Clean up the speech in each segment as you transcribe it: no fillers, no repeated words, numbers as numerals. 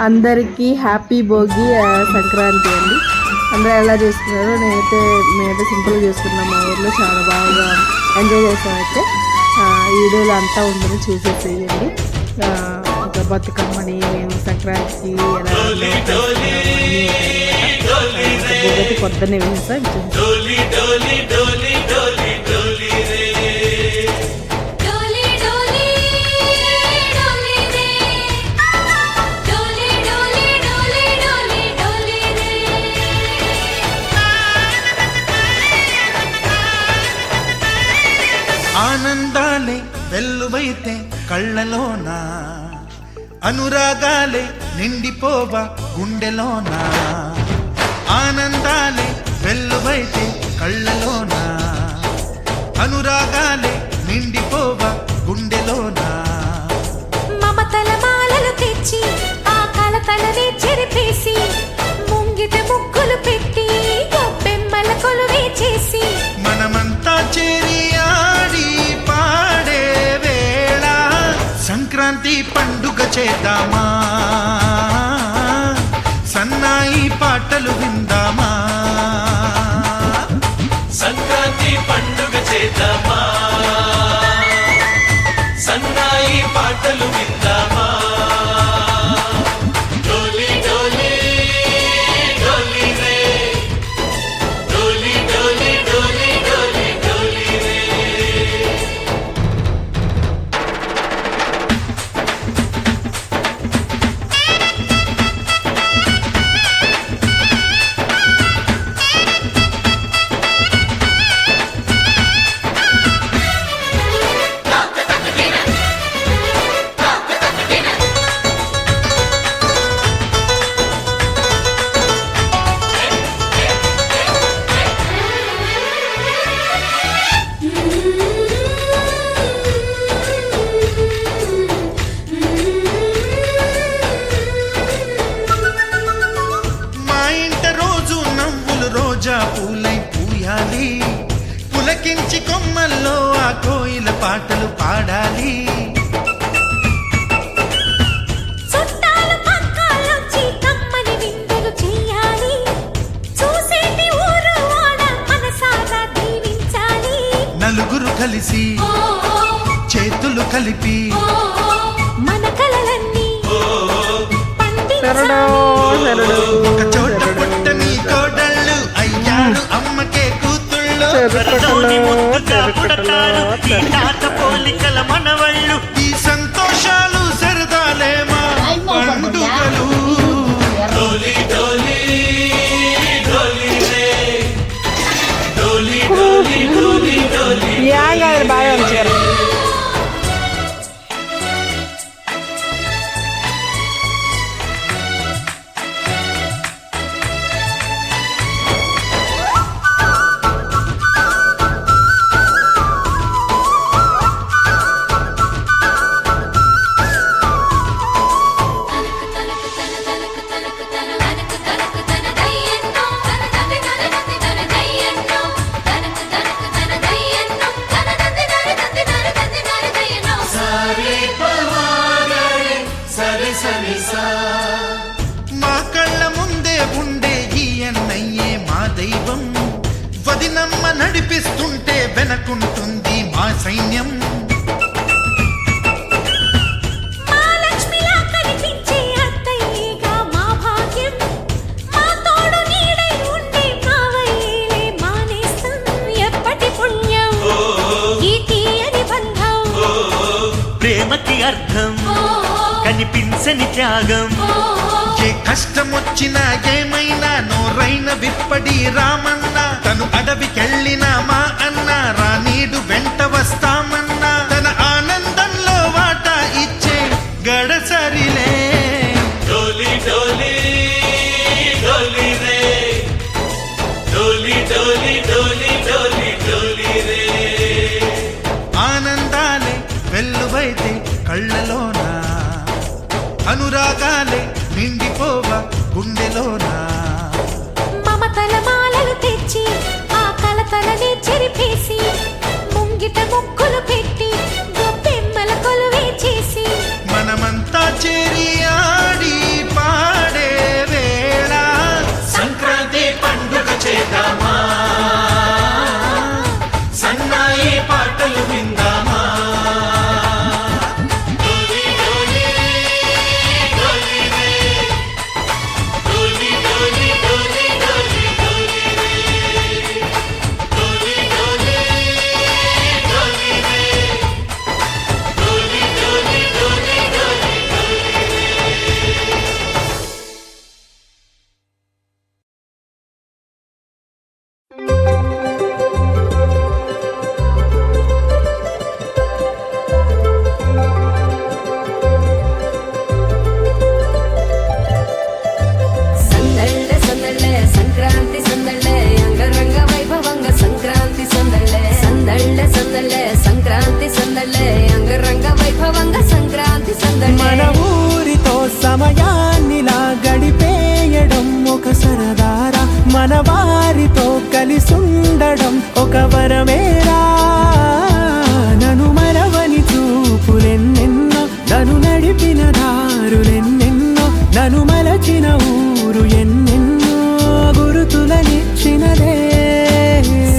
అందరికీ హ్యాపీ భోగి సంక్రాంతి అండి. అందరూ ఎలా చేసుకున్నారో మేమైతే సింపుల్గా చేసుకున్నాం. మా ఊర్లో చాలా బాగా ఎంజాయ్ చేసామైతే. ఈ వీడియోలో అంతా ఉందని చూసేసేయండి. ఒక బతుకమ్మని మేము సంక్రాంతికి ఎలా పొద్దున్నే వేసేస్తాం. ఆనందాలే వెల్లువైతే కళ్ళలోనా, అనురాగాలే నిండిపోవా గుండెలోనా. ఆనందాలే వెల్లువైతే కళ్ళలోనా, అనురాగాలే నిండిపోవా గుండెలోనా. మమతల మాలలు తెచ్చి ఆ కలతలనే చెరిపేసి ముంగిట ముగ్గులు పెట్టి గొప్పెమ్మల కొలువే చేసి మనమంతా చేరి ఆడి పాడే వేళ సంక్రాంతి పండుగ చేద్దామా, సన్నాయి పాటలు విందామా. సంక్రాంతి పండుగ చేద్దామా, సన్నాయి పాటలు విందామా. డోలి డోలి డోలి రే, డోలి డోలి డోలి డోలి డోలి రే. మా ఇంట రోజు నవ్వులు రోజా పూలై పూయాలి, పులకించి కొమ్మల్లో ఆ కోయిల పాటలు పాడాలి. చుట్టాలు పక్కాలొచ్చి కమ్మని విందులు చెయ్యాలి, చూసేటి ఊరు వాడ మనసారా దీవించాలి. నలుగురు కలిసి చేతులు కలిపి మన కలలన్నీ ఒక చోట పుట్టని కోడళ్ళు అయ్యారు అమ్మకే కూతుళ్ళు. వరలోని ముద్దుగా పుడతారు ఈ తాత పోలికల మనవళ్ళు. ఈ సంతోషాలు సరదాలేమా పండుగలు. డోలి డోలి డోలి రే, డోలి డోలి డోలి డోలి. బాగా ఉంచారు. మా కళ్ళ ముందే ఉండే ఈ అన్నయ్యే మా దైవం, వదినమ్మ నడిపిస్తుంటే వెనకుంటుంది మా సైన్యం. మహాలక్ష్మిలా కనిపించే అత్తయ్యేగా మా భాగ్యం, మా తోడు నీడై ఉండే కావయ్యేలే మా నేస్తం. ఎప్పటి పుణ్యం ఈ తీయని బంధం, ప్రేమకి అర్థం కనిపించని త్యాగం. ఏ కష్టం వచ్చినా ఏమైనా నోరైన విప్పడి రామన్న, తను అడవికెళ్ళినా మా అన్న రానీడు వెంట వస్తామన్నా. తన ఆనందంలో వాటా ఇచ్చే గడసరిలే. డోలి డోలి డోలి రే, డోలి డోలి డోలి డోలి డోలి రే. ఆనందాలే వెల్లువైతే కళ్ళలోనా, అనురాగాలే నిండిపోవా గుండెలోనా. మమతల మాలలు తెచ్చి ఆ కలతలనే చెరిపేసి ముంగిట ముగ్గులు పెట్టి గొప్పెమ్మల కొలువే చేసి మనమంతా చేరి ఆడి ఉండడం ఒక వరమేరా నను మరవని చూపులెన్నెన్నో నను నడిపిన దారులెన్నెన్నో నను మలచిన ఊరు ఎన్నెన్నో గురుతులనిచ్చినదే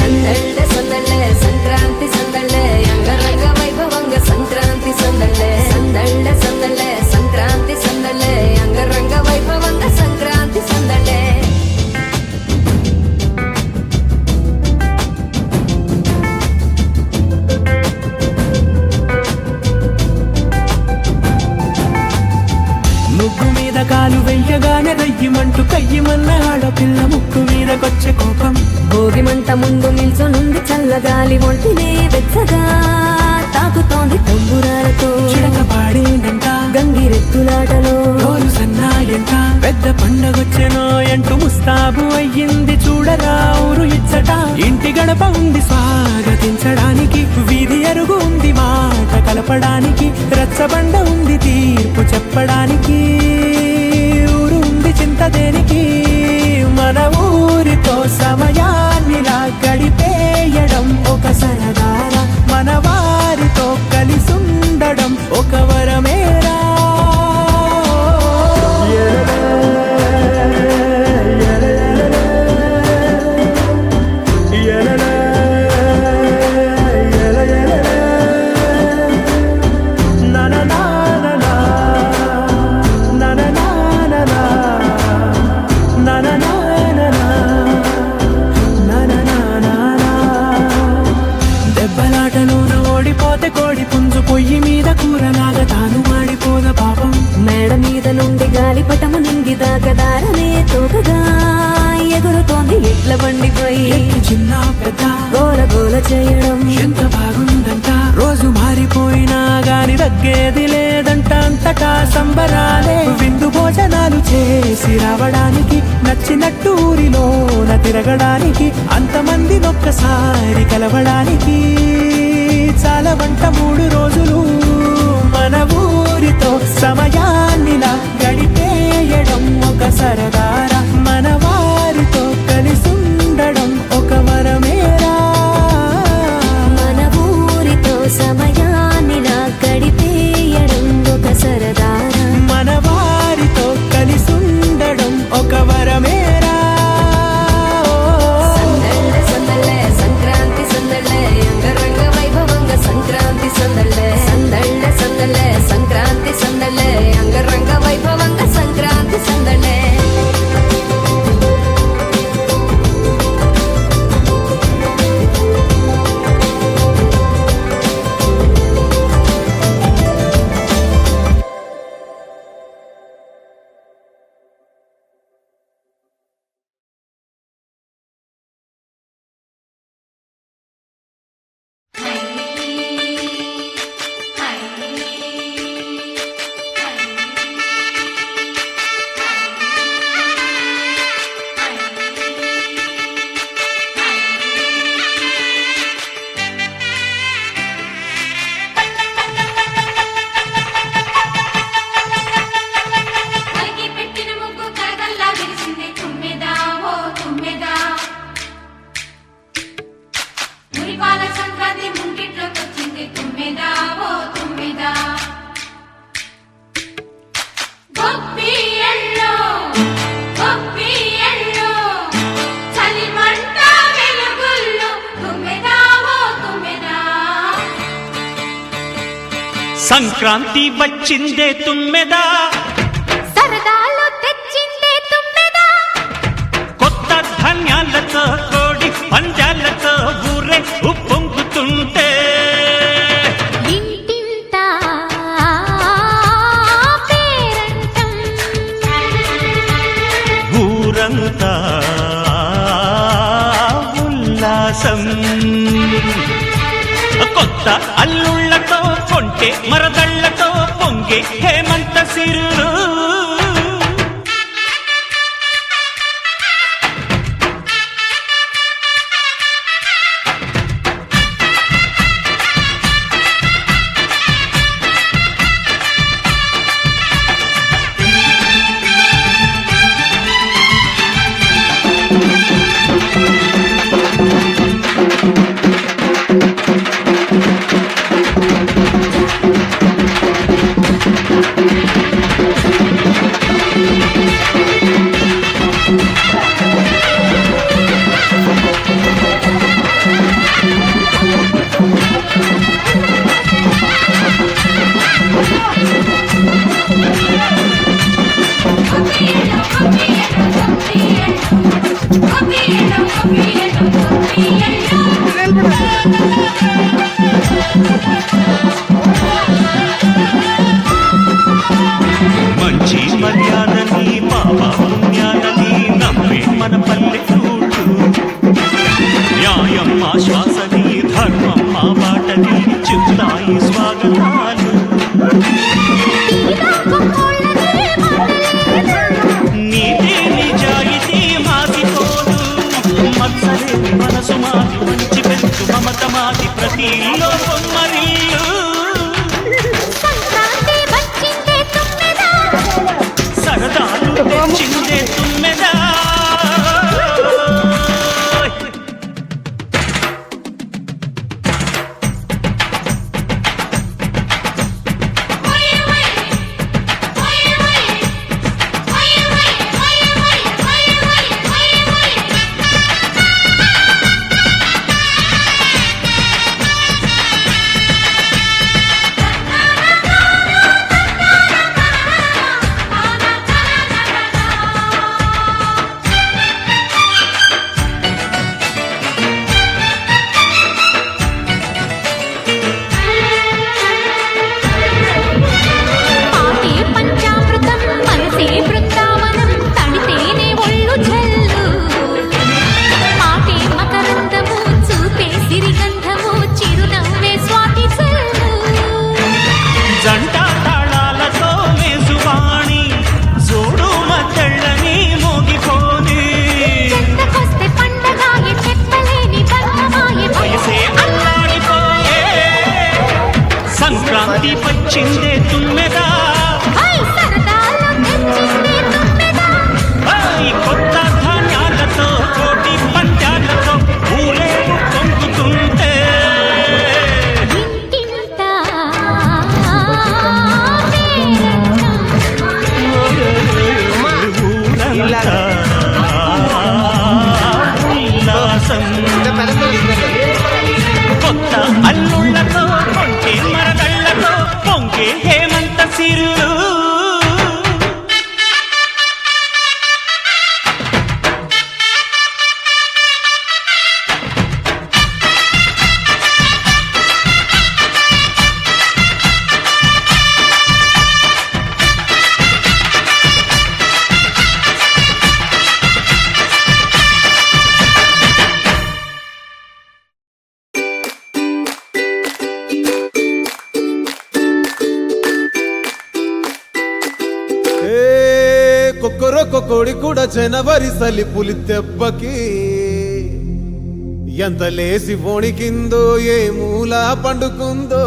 సందళ్ళే సందళ్ళే సంక్రాంతి సందళ్ళే అంగరంగ వైభవంగ సంక్రాంతి సందళ్ళే సందళ్ళే సందళ్ళే సంక్రాంతి సందళ్ళే అంగరంగ వైభవంగ సంక్రాంతి సందళ్ళే ముగ్గు మీద కాలు వెయ్యగానే రయ్యమంటూ కయ్యమన్న ఆడపిల్ల ముక్కు మీదకొచ్చే కోపం భోగి మంట ముందు నిల్చొనుంది చల్లగాలి ఒంటినే వెచ్చగా తాకుతోంది తంబురాలతో చిడక పాడేండంట గంగిరెద్దులాటలో రోజు సన్నాయంట పెద్ద పండగొచ్చెనో ఎంటూ ముస్తాబు అయ్యింది చూడరా ఊరు ఇచ్చట ఇంటి గడప ఉంది స్వాగతించడానికి వీధి అరుగు ఉంది మాట కలపడానికి రచ్చబండ ఉంది తీర్పు చెప్పడానికి ఊరు ఉంది చింత దేనికి మన ఊరితో సమయాన్నిలా గడిపేయడం ఒక సరదార మన వారితో కలిసుండడం ఒక వరమేరా దెబ్బలాటలోన ఓడిపోతే కోడి పుంజు పొయ్యి మీద కూరలాగా తాను మాడిపోద పాపం మేడ మీద నుండి గాలిపటము నింగి దాకదారనే తోకగా ఎగురుతోంది ఎట్ల బండిపై చిన్న పెద్ద గోల గోల చేయడం ఎంత బాగుందంట రోజు మారిపోయినా గాని తగ్గేది లేదంట అంతటా సంబరాలే విందు భోజనాలు చేసి రావడానికి నచ్చినట్టు ఊరిలోన తిరగడానికి అంతమంది ఒక్కసారి కలవడానికి చాలా వంట 3 రోజులు మన ఊరితో సమయాన్నిలా గడిపేయడం ఒక సరదార మన వారితో కలిసుండడం ఒక వరమేరా మన ఊరితో సమయాన్నిలా గడిపేయడం ఒక సరదార మన వారితో కలిసుండడం ఒక వరమేరా సందళ్ళే సందళ్ళే సంక్రాంతి సందళ్ళే అంగరంగ వైభవంగ సంక్రాంతి సందళ్ళే సందళ్ళే సందళ్ళే సంక్రాంతి సందళ్ళే అంగరంగ వైభవంగ సంక్రాంతి సందళ్ళే పైకి పెట్టిన ముగ్గు కరగల్లా విరిసింది తుమ్మెదా ఓ తుమ్మెదా మురిపాల సంక్రాంతి ముంగిట్లోకి వచ్చింది తుమ్మెదా ఓ తుమ్మెదా గొప్పి ఎల్లో చలిమంట వెలుగుల్లో తుమ్మెదా ఓ తుమ్మెదా సంక్రాంతి వచ్చిందే తుమ్మెదా సరదాలు తెచ్చిందే తుమ్మెదా కొత్త ధాన్యాలతో కోడి పంజాలతో ఊరే ఉప్పొంగుతుంటే ఇంటింటా పేరంటం ఊరంతా ఉల్లాసం కొత్త అల్లుళ్ళతో కొంటే మరదళ్లతో పొంగే హేమంత సిరులు స్వాగతాలు నీతి నిజాయితీ మాసిపోదు మత్సలేని మనసు మాది మంచి పెంచు మమత మాది ప్రతి బొమ్మరిల్లు సరదాలు తెచ్చిందే తుమ్మెదా సంక్రాంతి వచ్చిందే తుమ్మెదా కొత్త ధాన్యాలతో కోటి పంచాలతో ఊరేగు పొంగుతుంటే ఉల్లాసం కొత్త అల్లుళ్ళతో కొంటే మరదళ్ళతో పొంగే హేమంత సిరులు కొక్కరొక్క కోడి కూడా జనవరి సలి పులి దెబ్బకి ఎంత లేసి వణికిందో ఏ మూల పండుకుందో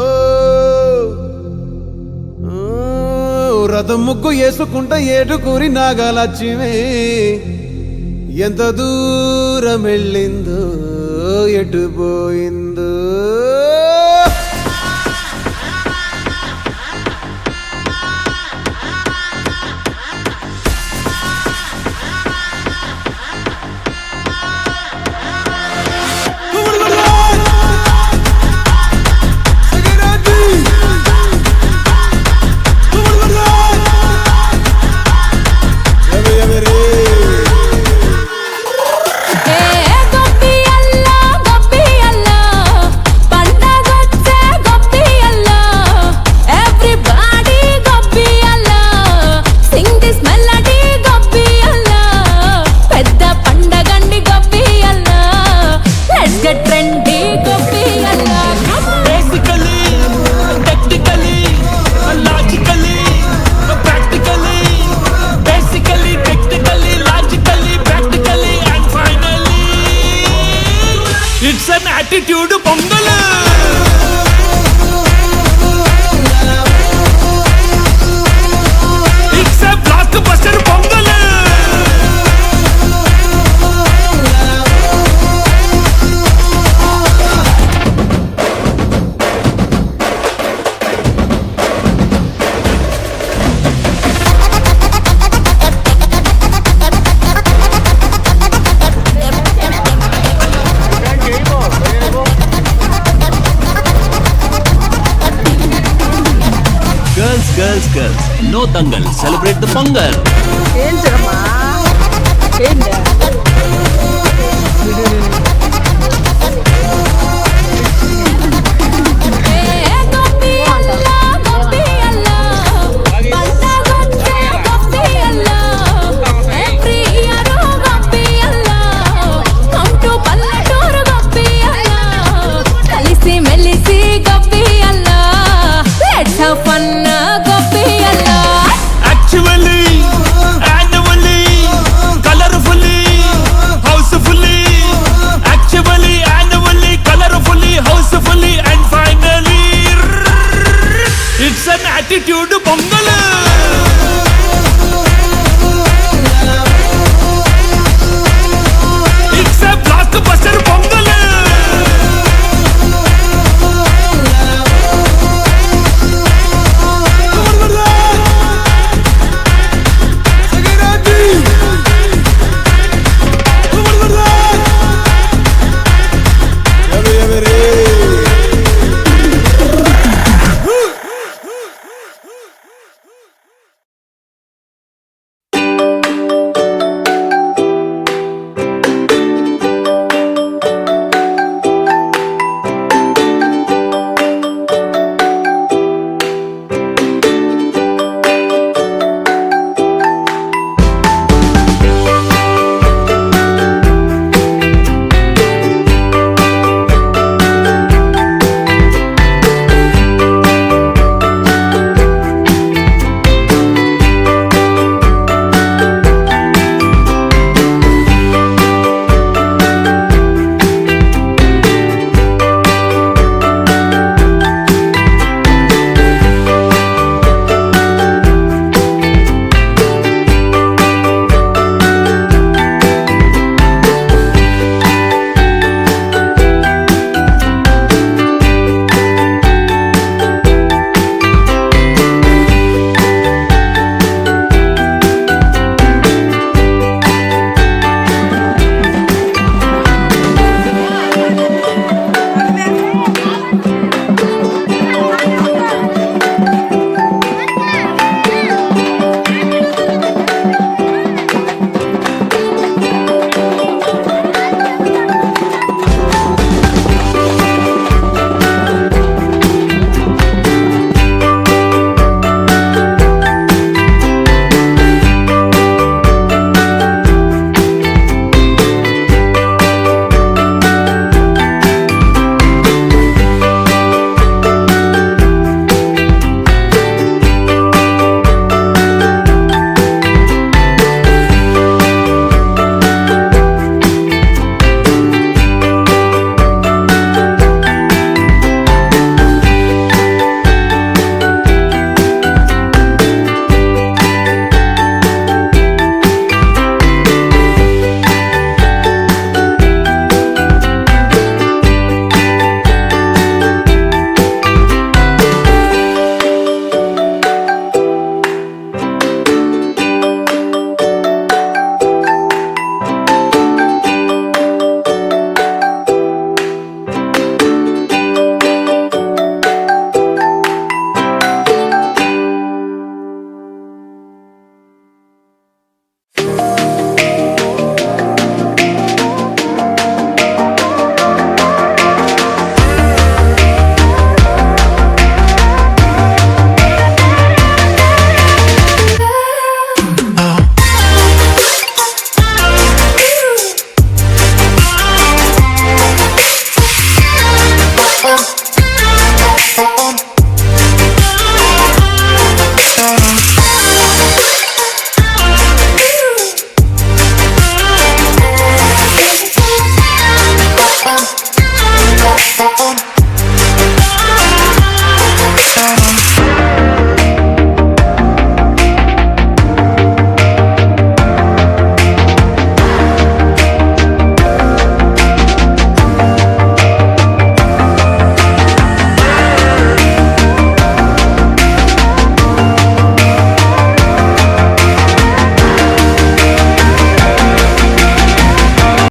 రథం ముగ్గు వేసుకుంటా ఏటుకూరి నాగాలచ్చిమే ఎంత దూరం వెళ్ళిందో ఎటు పోయిందో attitude pongal it's a block buster pongal Girls, no dangal. Celebrate the Pongal. ఏంటమ్మా ఏంటి